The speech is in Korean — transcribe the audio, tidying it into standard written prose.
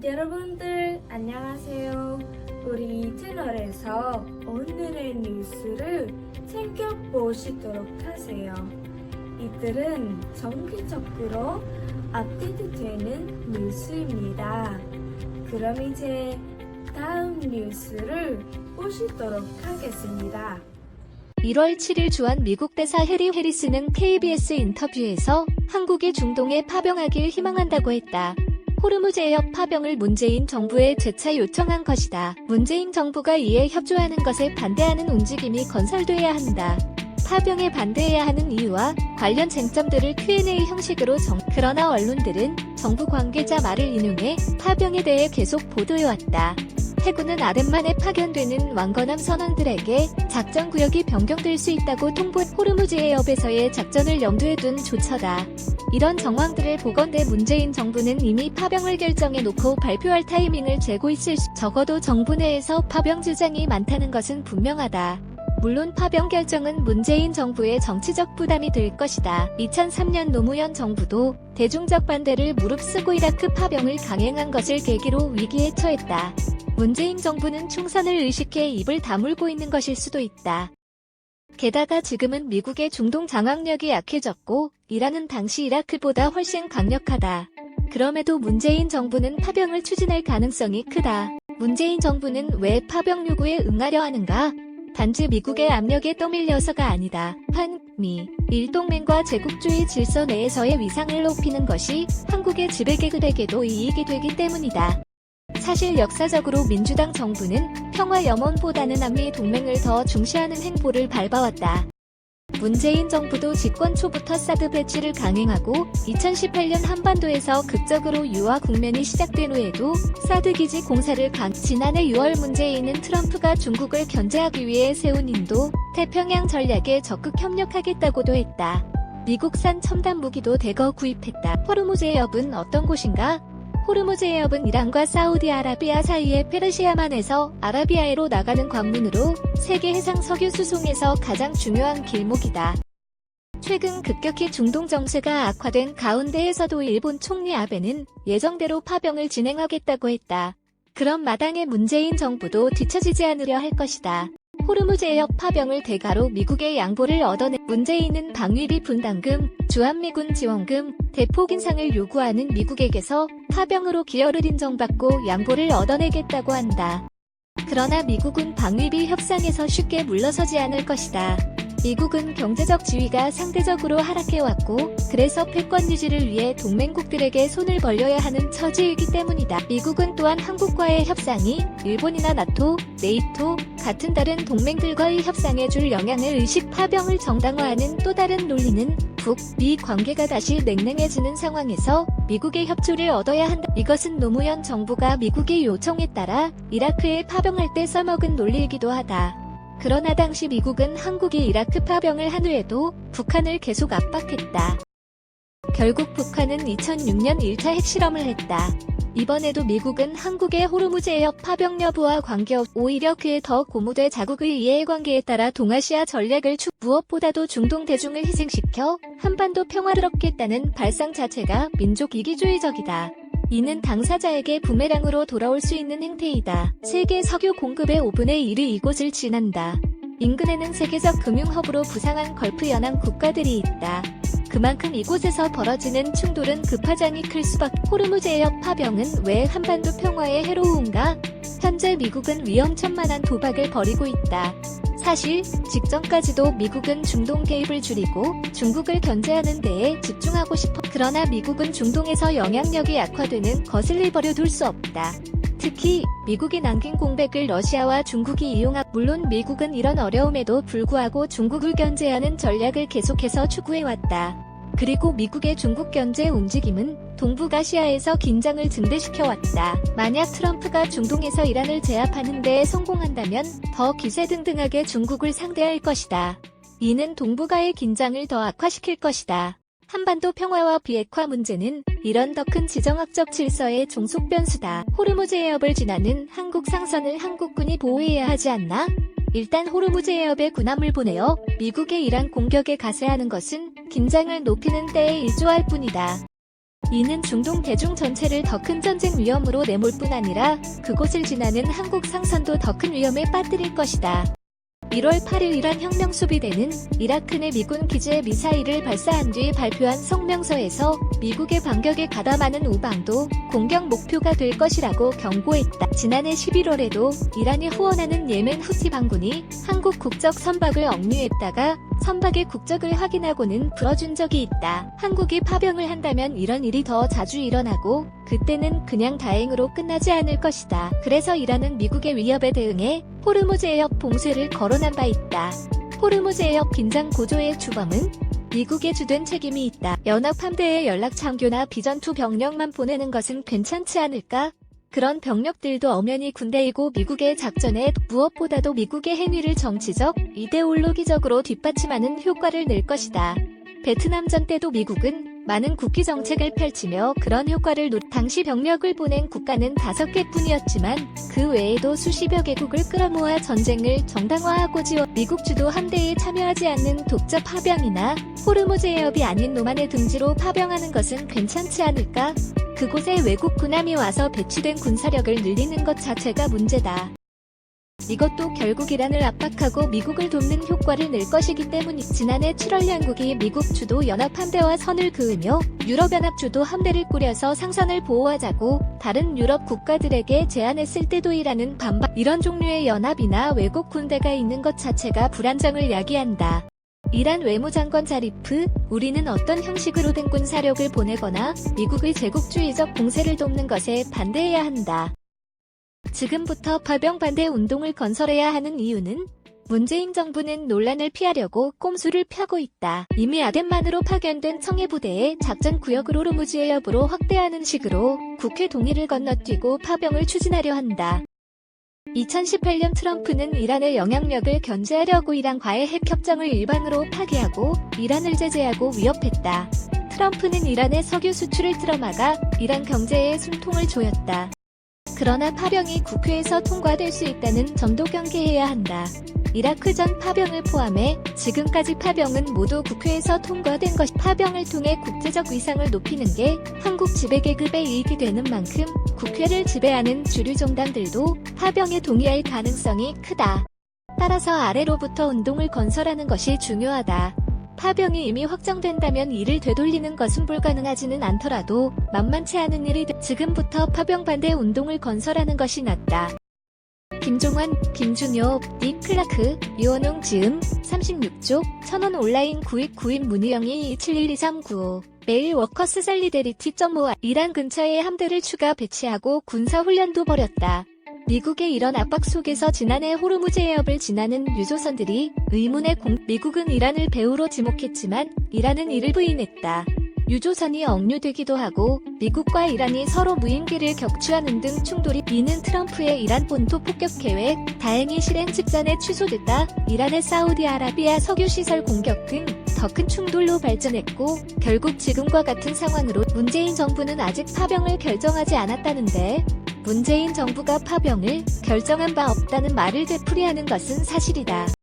여러분들 안녕하세요. 우리 채널에서 오늘의 뉴스를 챙겨보시도록 하세요. 이들은 정기적으로 업데이트되는 뉴스입니다. 그럼 이제 다음 뉴스를 보시도록 하겠습니다. 1월 7일 주한 미국 대사 해리 해리스는 KBS 인터뷰에서 한국이 중동에 파병하길 희망한다고 했다. 호르무즈 해협 파병을 문재인 정부에 재차 요청한 것이다. 문재인 정부가 이에 협조하는 것에 반대하는 움직임이 건설돼야 한다. 파병에 반대해야 하는 이유와 관련 쟁점들을 Q&A 형식으로 그러나 언론들은 정부 관계자 말을 인용해 파병에 대해 계속 보도해왔다. 해군은 아랫만에 파견되는 완건함 선원들에게 작전 구역이 변경될 수 있다고 통보해 호르무즈 해협에서의 작전을 염두에 둔 조처다. 이런 정황들을 보건대 문재인 정부는 이미 파병을 결정해 놓고 발표할 타이밍을 재고 있을 적어도 정부 내에서 파병 주장이 많다는 것은 분명하다. 물론 파병 결정은 문재인 정부의 정치적 부담이 될 것이다. 2003년 노무현 정부도 대중적 반대를 무릅쓰고 이라크 파병을 강행한 것을 계기로 위기에 처했다. 문재인 정부는 총선을 의식해 입을 다물고 있는 것일 수도 있다. 게다가 지금은 미국의 중동 장악력이 약해졌고 이란은 당시 이라크보다 훨씬 강력하다. 그럼에도 문재인 정부는 파병을 추진할 가능성이 크다. 문재인 정부는 왜 파병 요구에 응하려 하는가? 단지 미국의 압력에 떠밀려서가 아니다. 미, 일동맹과 제국주의 질서 내에서의 위상을 높이는 것이 한국의 지배계급에게도 이익이 되기 때문이다. 사실 역사적으로 민주당 정부는 평화 염원보다는 남미 동맹을 더 중시하는 행보를 밟아왔다. 문재인 정부도 집권 초부터 사드 배치를 강행하고 2018년 한반도에서 극적으로 유화 국면이 시작된 후에도 사드 기지 공사를 지난해 6월 문재인은 트럼프가 중국을 견제하기 위해 세운 인도, 태평양 전략에 적극 협력하겠다고도 했다. 미국산 첨단 무기도 대거 구입했다. 호르무즈 해협은 어떤 곳인가? 호르무즈 해협은 이란과 사우디아라비아 사이의 페르시아만에서 아라비아해로 나가는 관문으로 세계 해상 석유 수송에서 가장 중요한 길목이다. 최근 급격히 중동 정세가 악화된 가운데에서도 일본 총리 아베는 예정대로 파병을 진행하겠다고 했다. 그런 마당에 문재인 정부도 뒤처지지 않으려 할 것이다. 호르무즈 해협 파병을 대가로 미국의 양보를 얻어낸 문재인은 방위비 분담금, 주한미군 지원금, 대폭 인상을 요구하는 미국에게서 파병으로 기여를 인정받고 양보를 얻어내겠다고 한다. 그러나 미국은 방위비 협상에서 쉽게 물러서지 않을 것이다. 미국은 경제적 지위가 상대적으로 하락해왔고 그래서 패권 유지를 위해 동맹국들에게 손을 벌려야 하는 처지이기 때문이다. 미국은 또한 한국과의 협상이 일본이나 나토, 네이토 같은 다른 동맹들과의 협상에 줄 영향을 의식 파병을 정당화하는 또 다른 논리는 북미 관계가 다시 냉랭해지는 상황에서 미국의 협조를 얻어야 한다. 이것은 노무현 정부가 미국의 요청에 따라 이라크에 파병할 때 써먹은 논리이기도 하다. 그러나 당시 미국은 한국이 이라크 파병을 한 후에도 북한을 계속 압박했다. 결국 북한은 2006년 1차 핵실험을 했다. 이번에도 미국은 한국의 호르무즈 해협 파병 여부와 관계없이 오히려 그에 더 고무돼 자국의 이해관계에 따라 동아시아 전략을 무엇보다도 중동 대중을 희생시켜 한반도 평화를 얻겠다는 발상 자체가 민족 이기주의적이다. 이는 당사자에게 부메랑으로 돌아올 수 있는 행태이다. 세계 석유 공급의 5분의 1이 이곳을 지난다. 인근에는 세계적 금융허브로 부상한 걸프 연안 국가들이 있다. 그만큼 이곳에서 벌어지는 충돌은 급파장이 클 수밖에. 호르무즈 해협 파병은 왜 한반도 평화에 해로운가? 현재 미국은 위험천만한 도박을 벌이고 있다. 사실 직전까지도 미국은 중동 개입을 줄이고 중국을 견제하는 데에 집중하고 싶어. 그러나 미국은 중동에서 영향력이 약화되는 것을 버려 둘 수 없다. 특히 미국이 남긴 공백을 러시아와 중국이 물론 미국은 이런 어려움에도 불구하고 중국을 견제하는 전략을 계속해서 추구해왔다. 그리고 미국의 중국 견제 움직임은 동북아시아에서 긴장을 증대시켜왔다. 만약 트럼프가 중동에서 이란을 제압하는 데 성공한다면 더 기세등등하게 중국을 상대할 것이다. 이는 동북아의 긴장을 더 악화시킬 것이다. 한반도 평화와 비핵화 문제는 이런 더 큰 지정학적 질서의 종속 변수다. 호르무즈 해협을 지나는 한국 상선을 한국군이 보호해야 하지 않나? 일단 호르무즈 해협에 군함을 보내어 미국의 이란 공격에 가세하는 것은 긴장을 높이는 데에 일조할 뿐이다. 이는 중동 대중 전체를 더 큰 전쟁 위험으로 내몰 뿐 아니라 그곳을 지나는 한국 상선도 더 큰 위험에 빠뜨릴 것이다. 1월 8일 이란 혁명 수비대는 이라크 내 미군 기지에 미사일을 발사한 뒤 발표한 성명서에서 미국의 반격에 가담하는 우방도 공격 목표가 될 것이라고 경고했다. 지난해 11월에도 이란이 후원하는 예멘 후티 반군이 한국 국적 선박을 억류했다가 선박의 국적을 확인하고는 풀어준 적이 있다. 한국이 파병을 한다면 이런 일이 더 자주 일어나고 그때는 그냥 다행으로 끝나지 않을 것이다. 그래서 이란은 미국의 위협에 대응해 호르무즈 해협 봉쇄를 거론한 바 있다. 호르무즈 해협 긴장 고조의 주범은 미국의 주된 책임이 있다. 연합 함대에 연락 장교나 비전투 병력만 보내는 것은 괜찮지 않을까? 그런 병력들도 엄연히 군대이고 미국의 작전에 무엇보다도 미국의 행위를 정치적, 이데올로기적으로 뒷받침하는 효과를 낼 것이다. 베트남전 때도 미국은 많은 국기 정책을 펼치며 그런 효과를 당시 병력을 보낸 국가는 5개뿐이었지만 그 외에도 수십여 개국을 끌어모아 전쟁을 정당화하고 미국 주도 함대에 참여하지 않는 독자 파병이나 호르무즈 해협이 아닌 노만의 둥지로 파병하는 것은 괜찮지 않을까? 그곳에 외국 군함이 와서 배치된 군사력을 늘리는 것 자체가 문제다. 이것도 결국 이란을 압박하고 미국을 돕는 효과를 낼 것이기 때문이다. 지난해 7월 양국이 미국 주도 연합함대와 선을 그으며 유럽연합 주도 함대를 꾸려서 상선을 보호하자고 다른 유럽 국가들에게 제안했을 때도 이란은 반박. 이런 종류의 연합이나 외국 군대가 있는 것 자체가 불안정을 야기한다. 이란 외무장관 자리프, 우리는 어떤 형식으로 된 군사력을 보내거나 미국의 제국주의적 공세를 돕는 것에 반대해야 한다. 지금부터 파병 반대 운동을 건설해야 하는 이유는 문재인 정부는 논란을 피하려고 꼼수를 펴고 있다. 이미 아덴만으로 파견된 청해부대의 작전구역을 호르무즈 해협으로 확대하는 식으로 국회 동의를 건너뛰고 파병을 추진하려 한다. 2018년 트럼프는 이란의 영향력을 견제하려고 이란과의 핵협정을 일방으로 파기하고 이란을 제재하고 위협했다. 트럼프는 이란의 석유 수출을 틀어막아 이란 경제에 숨통을 조였다. 그러나 파병이 국회에서 통과될 수 있다는 점도 경계해야 한다. 이라크전 파병을 포함해 지금까지 파병은 모두 국회에서 통과된 것. 파병을 통해 국제적 위상을 높이는 게 한국 지배계급의 이익이 되는 만큼 국회를 지배하는 주류 정당들도 파병에 동의할 가능성이 크다. 따라서 아래로부터 운동을 건설하는 것이 중요하다. 파병이 이미 확정된다면 이를 되돌리는 것은 불가능하지는 않더라도 만만치 않은 일이 지금부터 파병 반대 운동을 건설하는 것이 낫다. 김종환, 김준효, 닉 클라크, 유원웅 지음, 36쪽, 천원 온라인 구입 문의영이 271239. 메일 워커스 살리데리티.5 이란 근처에 함대를 추가 배치하고 군사훈련도 벌였다. 미국의 이런 압박 속에서 지난해 호르무즈 해협을 지나는 유조선들이 의문의 미국은 이란을 배후로 지목했지만 이란은 이를 부인했다. 유조선이 억류되기도 하고 미국과 이란이 서로 무인기를 격추하는 등 충돌이 이는 트럼프의 이란 본토 폭격 계획 다행히 실행 직전에 취소됐다. 이란의 사우디아라비아 석유시설 공격 등 더 큰 충돌로 발전했고 결국 지금과 같은 상황으로 문재인 정부는 아직 파병을 결정하지 않았다는데 문재인 정부가 파병을 결정한 바 없다는 말을 되풀이하는 것은 사실이다.